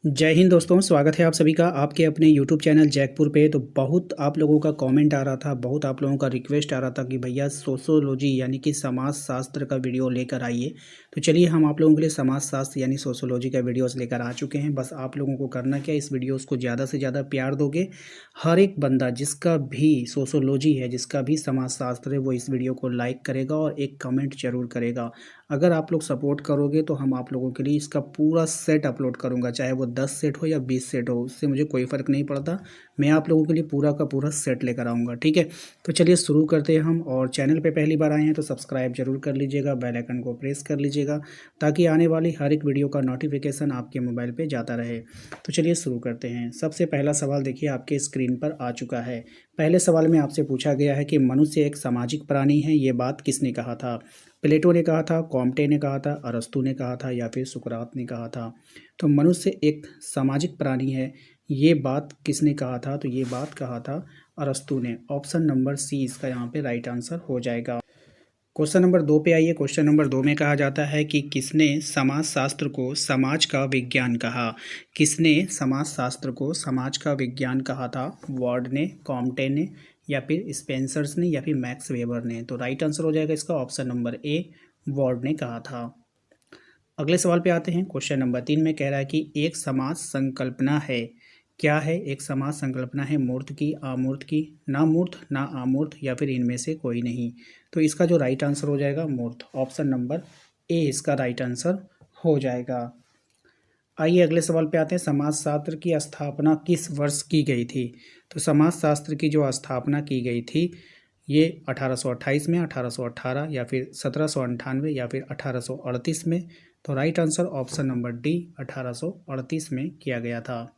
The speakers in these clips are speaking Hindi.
जय हिंद दोस्तों, स्वागत है आप सभी का आपके अपने YouTube चैनल जैकपुर पे। तो बहुत आप लोगों का कमेंट आ रहा था, बहुत आप लोगों का रिक्वेस्ट आ रहा था कि भैया सोशियोलॉजी यानी कि समाज शास्त्र का वीडियो लेकर आइए। तो चलिए हम आप लोगों के लिए समाज शास्त्र यानी सोशियोलॉजी का वीडियोस लेकर आ चुके हैं। बस आप लोगों को करना क्या, इस वीडियोस को ज़्यादा से ज़्यादा प्यार दोगे। हर एक बंदा जिसका भी सोशियोलॉजी है, जिसका भी समाज शास्त्र है, वो इस वीडियो को लाइक करेगा और एक कमेंट जरूर करेगा। अगर आप लोग सपोर्ट करोगे तो हम आप लोगों के लिए इसका पूरा सेट अपलोड करूंगा, चाहे वो 10 सेट हो या 20 सेट हो, उससे मुझे कोई फ़र्क नहीं पड़ता। मैं आप लोगों के लिए पूरा का पूरा सेट लेकर आऊँगा, ठीक है। तो चलिए शुरू करते हैं हम। और चैनल पे पहली बार आए हैं तो सब्सक्राइब जरूर कर लीजिएगा, बेल आइकन को प्रेस कर लीजिएगा ताकि आने वाली हर एक वीडियो का नोटिफिकेशन आपके मोबाइल पर जाता रहे। तो चलिए शुरू करते हैं। सबसे पहला सवाल देखिए आपके स्क्रीन पर आ चुका है। पहले सवाल में आपसे पूछा गया है कि मनुष्य एक सामाजिक प्राणी है, ये बात किसने कहा था। प्लेटो ने कहा था, कॉम्टे ने कहा था, अरस्तू ने कहा था या फिर सुकरात ने कहा था। तो मनुष्य एक सामाजिक प्राणी है, ये बात किसने कहा था। तो ये बात कहा था अरस्तू ने। ऑप्शन नंबर सी इसका यहाँ पे राइट आंसर हो जाएगा। क्वेश्चन नंबर 2 पे आइए। क्वेश्चन नंबर 2 में कहा जाता है कि किसने समाज शास्त्र को समाज का विज्ञान कहा। किसने समाज शास्त्र को समाज का विज्ञान कहा था। वार्ड ने, कॉम्टे ने या फिर स्पेंसर्स ने या फिर मैक्स वेबर ने। तो राइट आंसर हो जाएगा इसका ऑप्शन नंबर ए, वार्ड ने कहा था। अगले सवाल पे आते हैं। क्वेश्चन नंबर 3 में कह रहा है कि एक समाज संकल्पना है। क्या है एक समाज संकल्पना है। मूर्त की, अमूर्त की, ना मूर्त ना अमूर्त या फिर इनमें से कोई नहीं। तो इसका जो राइट आंसर हो जाएगा मूर्त। ऑप्शन नंबर ए इसका राइट आंसर हो जाएगा। आइए अगले सवाल पे आते हैं। समाजशास्त्र की स्थापना किस वर्ष की गई थी। तो समाजशास्त्र की जो स्थापना की गई थी ये 1828 में, 1818 या फिर 1798 या फिर 1838 में। तो right answer option number D 1838 में किया गया था।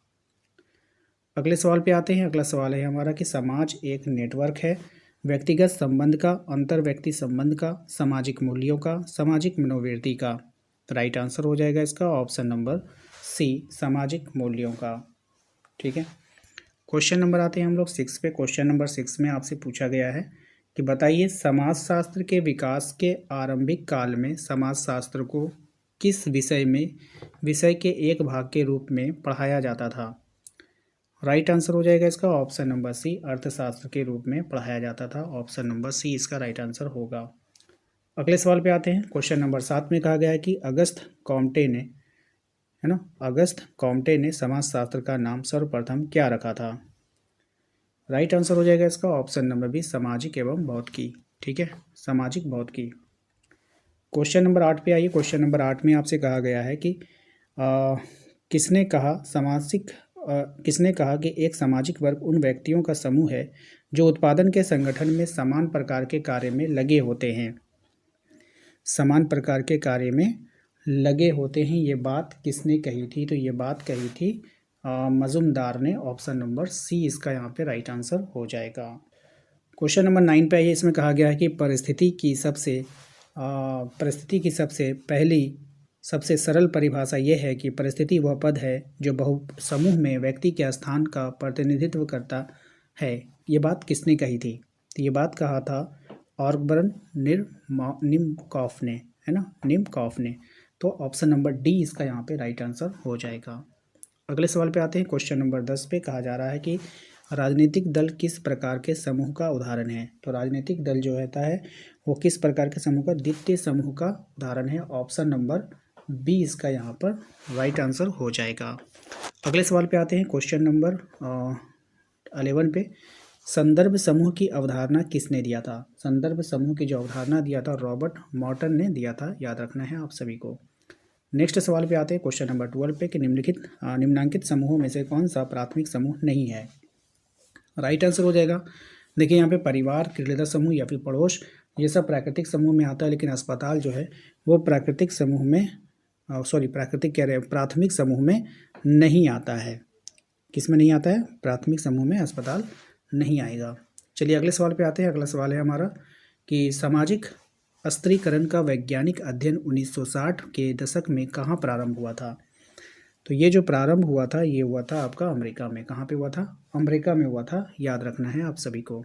अगले सवाल पे आते हैं। अगला सवाल है हमारा कि समाज एक नेटवर्क है। व्यक्तिगत संबंध का, अंतर व्यक्ति संबंध का, सामाजिक मूल्यों का, सामाजिक मनोवृत्ति का। तो राइट आंसर हो जाएगा इसका ऑप्शन नंबर सी, सामाजिक मूल्यों का। ठीक है। क्वेश्चन नंबर आते हैं हम लोग 6 पे। क्वेश्चन नंबर 6 में आपसे पूछा गया है कि बताइए समाजशास्त्र के विकास के आरंभिक काल में समाजशास्त्र को किस विषय के एक भाग के रूप में पढ़ाया जाता था। राइट आंसर हो जाएगा इसका ऑप्शन नंबर सी, अर्थशास्त्र के रूप में पढ़ाया जाता था। ऑप्शन नंबर सी इसका राइट आंसर होगा। अगले सवाल पे आते हैं। क्वेश्चन नंबर 7 में कहा गया है कि अगस्त कॉम्टे ने, है ना, अगस्त कॉम्टे ने समाजशास्त्र का नाम सर्वप्रथम क्या रखा था। राइट आंसर हो जाएगा इसका ऑप्शन नंबर बी, सामाजिक एवं भौतिकी। ठीक है, सामाजिक भौतिकी। क्वेश्चन नंबर 8 पे आइए। क्वेश्चन नंबर 8 में आपसे कहा गया है कि आ, किसने कहा किसने कहा कि एक सामाजिक वर्ग उन व्यक्तियों का समूह है जो उत्पादन के संगठन में समान प्रकार के कार्य में लगे होते हैं। समान प्रकार के कार्य में लगे होते हैं, ये बात किसने कही थी। तो ये बात कही थी मजुमदार ने। ऑप्शन नंबर सी इसका यहाँ पे राइट आंसर हो जाएगा। क्वेश्चन नंबर 9 पे आइए। इसमें कहा गया है कि परिस्थिति की सबसे पहली सबसे सरल परिभाषा यह है कि परिस्थिति वह पद है जो बहु समूह में व्यक्ति के स्थान का प्रतिनिधित्व करता है। ये बात किसने कही थी। तो ये बात कहा था ऑर्बर्न निमकॉफ ने, है ना, निमकॉफ ने। तो ऑप्शन नंबर डी इसका यहाँ पे राइट आंसर हो जाएगा। अगले सवाल पे आते हैं। क्वेश्चन नंबर 10 पे कहा जा रहा है कि राजनीतिक दल किस प्रकार के समूह का उदाहरण है। तो राजनीतिक दल जो रहता है वो किस प्रकार के समूह का, द्वितीय समूह का उदाहरण है। ऑप्शन नंबर बी इसका यहाँ पर राइट आंसर हो जाएगा। अगले सवाल पे आते हैं। क्वेश्चन नंबर 11 पे संदर्भ समूह की अवधारणा किसने दिया था। संदर्भ समूह की जो अवधारणा दिया था रॉबर्ट मॉर्टन ने दिया था, याद रखना है आप सभी को। नेक्स्ट सवाल पे आते हैं। क्वेश्चन नंबर 12 पे कि निम्नलिखित समूहों में से कौन सा प्राथमिक समूह नहीं है। राइट आंसर हो जाएगा। देखिए यहाँ पे परिवार, क्रीड़ा समूह या फिर पड़ोस, ये सब प्राकृतिक समूह में आता है, लेकिन अस्पताल जो है वो प्राकृतिक समूह में, प्राकृतिक कह रहे हैं, प्राथमिक समूह में नहीं आता है। किस में नहीं आता है, प्राथमिक समूह में अस्पताल नहीं आएगा। चलिए अगले सवाल पे आते हैं। अगला सवाल है हमारा कि सामाजिक स्त्रीकरण का वैज्ञानिक अध्ययन 1960 के दशक में कहाँ प्रारंभ हुआ था। तो ये जो प्रारंभ हुआ था ये हुआ था आपका अमेरिका में। कहाँ पे हुआ था, अमेरिका में हुआ था, याद रखना है आप सभी को।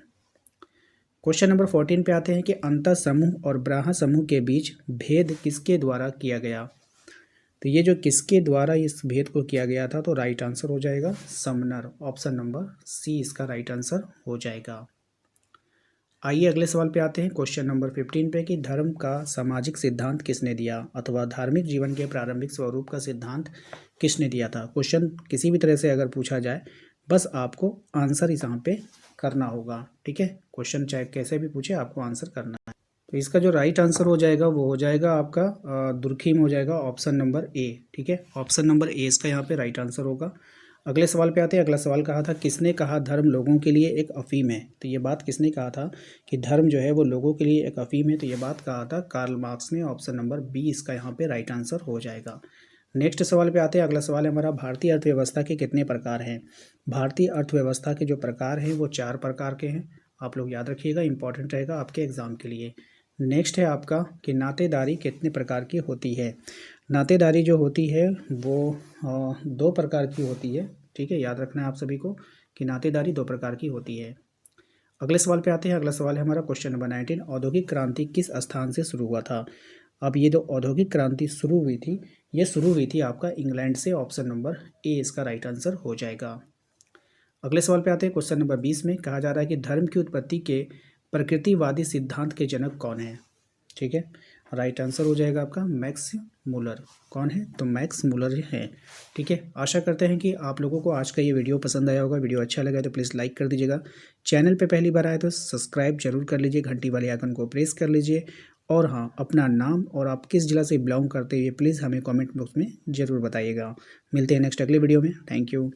क्वेश्चन नंबर 14 पे आते हैं कि अंतः समूह और ब्राह्मण समूह के बीच भेद किसके द्वारा किया गया। तो ये जो किसके द्वारा इस भेद को किया गया था, तो राइट आंसर हो जाएगा समनर। ऑप्शन नंबर सी इसका राइट आंसर हो जाएगा। आइए अगले सवाल पे आते हैं, क्वेश्चन नंबर 15 पे, कि धर्म का सामाजिक सिद्धांत किसने दिया, अथवा धार्मिक जीवन के प्रारंभिक स्वरूप का सिद्धांत किसने दिया था। क्वेश्चन किसी भी तरह से अगर पूछा जाए, बस आपको आंसर इस यहाँ पे करना होगा, ठीक है। क्वेश्चन चाहे कैसे भी पूछे, आपको आंसर करना है। तो इसका जो राइट आंसर हो जाएगा वो हो जाएगा आपका दुर्खिम हो जाएगा, ऑप्शन नंबर ए, ठीक है। ऑप्शन नंबर ए इसका यहाँ पे राइट आंसर होगा। अगले सवाल पे आते हैं। अगला सवाल कहा था, किसने कहा धर्म लोगों के लिए एक अफीम है। तो ये बात किसने कहा था कि धर्म जो है वो लोगों के लिए एक अफीम है, तो ये बात कहा था कार्ल मार्क्स ने। ऑप्शन नंबर बी इसका यहाँ पे राइट आंसर हो जाएगा। नेक्स्ट सवाल पे आते हैं। अगला सवाल है हमारा, भारतीय अर्थव्यवस्था के कितने प्रकार हैं। भारतीय अर्थव्यवस्था के जो प्रकार हैं वो 4 प्रकार के हैं। आप लोग याद रखिएगा, इंपॉर्टेंट रहेगा आपके एग्जाम के लिए। नेक्स्ट है आपका कि नातेदारी कितने प्रकार की होती है। नातेदारी जो होती है वो 2 प्रकार की होती है, ठीक है। याद रखना है आप सभी को कि नातेदारी 2 प्रकार की होती है। अगले सवाल पे आते हैं। अगला सवाल है हमारा क्वेश्चन नंबर 19, औद्योगिक क्रांति किस स्थान से शुरू हुआ था। अब ये जो औद्योगिक क्रांति शुरू हुई थी, ये शुरू हुई थी आपका इंग्लैंड से। ऑप्शन नंबर ए इसका राइट आंसर हो जाएगा। अगले सवाल पे आते हैं। क्वेश्चन नंबर 20 में कहा जा रहा है कि धर्म की उत्पत्ति के प्रकृतिवादी सिद्धांत के जनक कौन है, ठीक है। राइट आंसर हो जाएगा आपका मैक्स मूलर। कौन है, तो मैक्स मूलर है, ठीक है। आशा करते हैं कि आप लोगों को आज का ये वीडियो पसंद आया होगा। वीडियो अच्छा लगा तो प्लीज़ लाइक कर दीजिएगा। चैनल पे पहली बार आए तो सब्सक्राइब जरूर कर लीजिए, घंटी वाले आइकन को प्रेस कर लीजिए। और हाँ, अपना नाम और आप किस जिला से बिलोंग करते हैं प्लीज़ हमें कॉमेंट बॉक्स में ज़रूर बताइएगा। मिलते हैं नेक्स्ट अगले वीडियो में। Thank you.